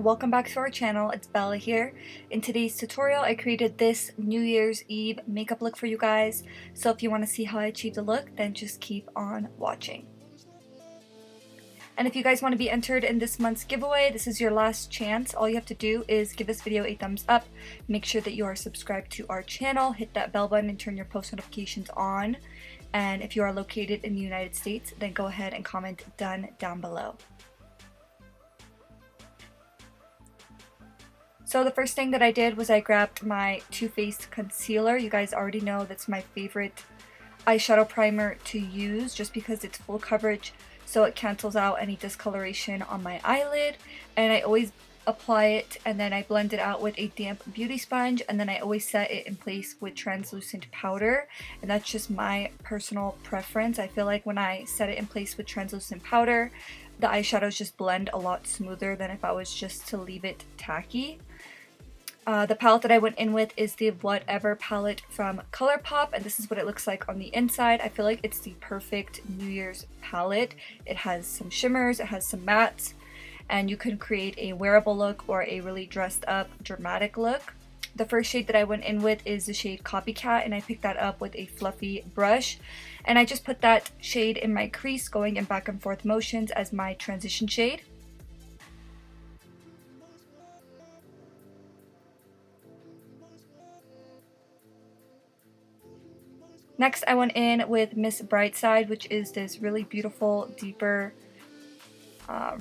welcome back to our channel. It's Bella here. In today's tutorial I created this New Year's Eve makeup look for you guys, so if you want to see how I achieved the look, then just keep on watching. And if you guys want to be entered in this month's giveaway, this is your last chance. All you have to do is give this video a thumbs up, make sure that you are subscribed to our channel, hit that bell button and turn your post notifications on. And if you are located in the United States, then go ahead and comment "done" down below. So the first thing that I did was I grabbed my Too Faced concealer. You guys already know that's my favorite eyeshadow primer to use just because it's full coverage, so it cancels out any discoloration on my eyelid. And I always apply it and then I blend it out with a damp beauty sponge, and then I always set it in place with translucent powder, and that's just my personal preference. I feel like when I set it in place with translucent powder, the eyeshadows just blend a lot smoother than if I was just to leave it tacky. The palette that I went in with is the Whatever palette from Colourpop, and this is what it looks like on the inside. I feel like it's the perfect New Year's palette. It has some shimmers, it has some mattes, and you can create a wearable look or a really dressed up dramatic look. The first shade that I went in with is the shade Copycat, and I picked that up with a fluffy brush. And I just put that shade in my crease, going in back and forth motions as my transition shade. Next, I went in with Miss Brightside, which is this really beautiful, deeper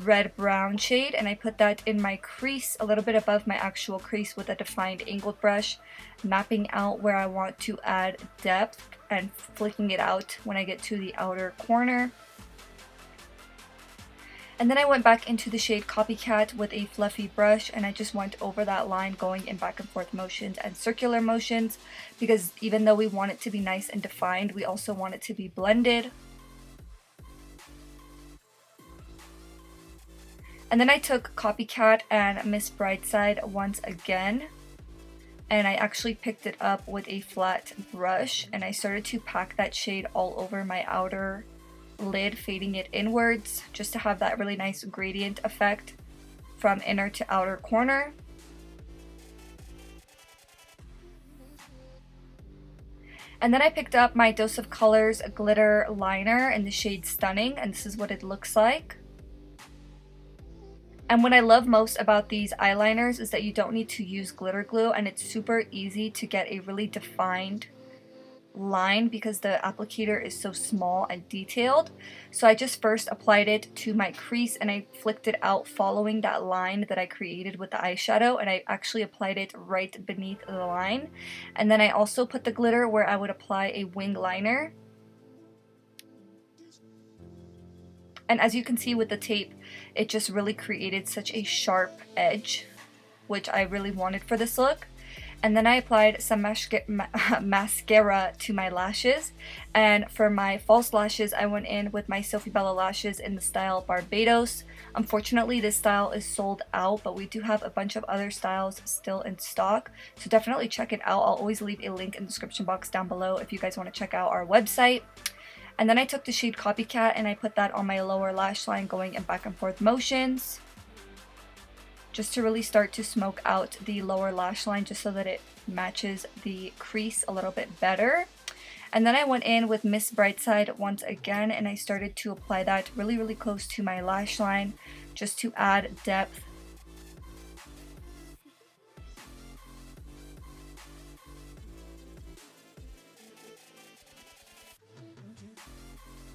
red-brown shade, and I put that in my crease, a little bit above my actual crease, with a defined angled brush, mapping out where I want to add depth and flicking it out when I get to the outer corner. And then I went back into the shade Copycat with a fluffy brush, and I just went over that line, going in back and forth motions and circular motions, because even though we want it to be nice and defined, we also want it to be blended. And then I took Copycat and Miss Brightside once again, and I actually picked it up with a flat brush, and I started to pack that shade all over my outer lid, fading it inwards just to have that really nice gradient effect from inner to outer corner. And then I picked up my Dose of Colors glitter liner in the shade Stunning, and this is what it looks like. And what I love most about these eyeliners is that you don't need to use glitter glue, and it's super easy to get a really defined line because the applicator is so small and detailed. So I just first applied it to my crease and I flicked it out following that line that I created with the eyeshadow, and I actually applied it right beneath the line. And then I also put the glitter where I would apply a wing liner. And as you can see with the tape, it just really created such a sharp edge, which I really wanted for this look. And then I applied some mascara to my lashes, and for my false lashes I went in with my Sophie Bella lashes in the style Barbados. Unfortunately this style is sold out, but we do have a bunch of other styles still in stock, so definitely check it out. I'll always leave a link in the description box down below if you guys want to check out our website. And then I took the shade Copycat and I put that on my lower lash line, going in back and forth motions, just to really start to smoke out the lower lash line, just so that it matches the crease a little bit better. And then I went in with Miss Brightside once again, and I started to apply that really close to my lash line just to add depth.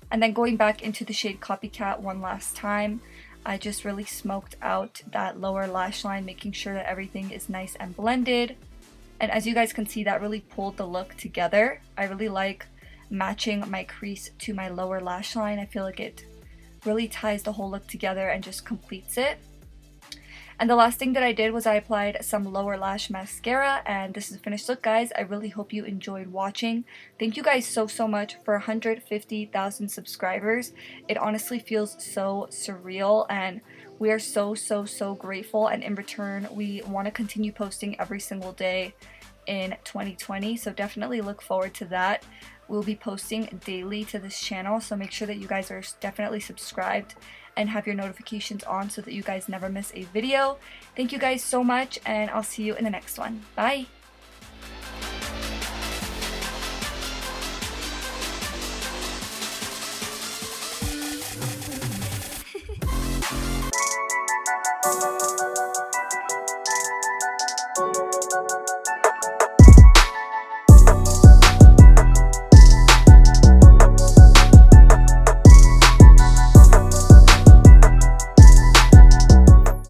And then going back into the shade Copycat one last time, I just really smoked out that lower lash line, making sure that everything is nice and blended. And as you guys can see, that really pulled the look together. I really like matching my crease to my lower lash line. I feel like it really ties the whole look together and just completes it. And the last thing that I did was I applied some lower lash mascara, and this is the finished look, guys. I really hope you enjoyed watching. Thank you guys so much for 150,000 subscribers. It honestly feels so surreal, and we are so grateful, and in return we want to continue posting every single day in 2020, so definitely look forward to that. We'll be posting daily to this channel, so make sure that you guys are definitely subscribed and have your notifications on so that you guys never miss a video. Thank you guys so much, and I'll see you in the next one. Bye!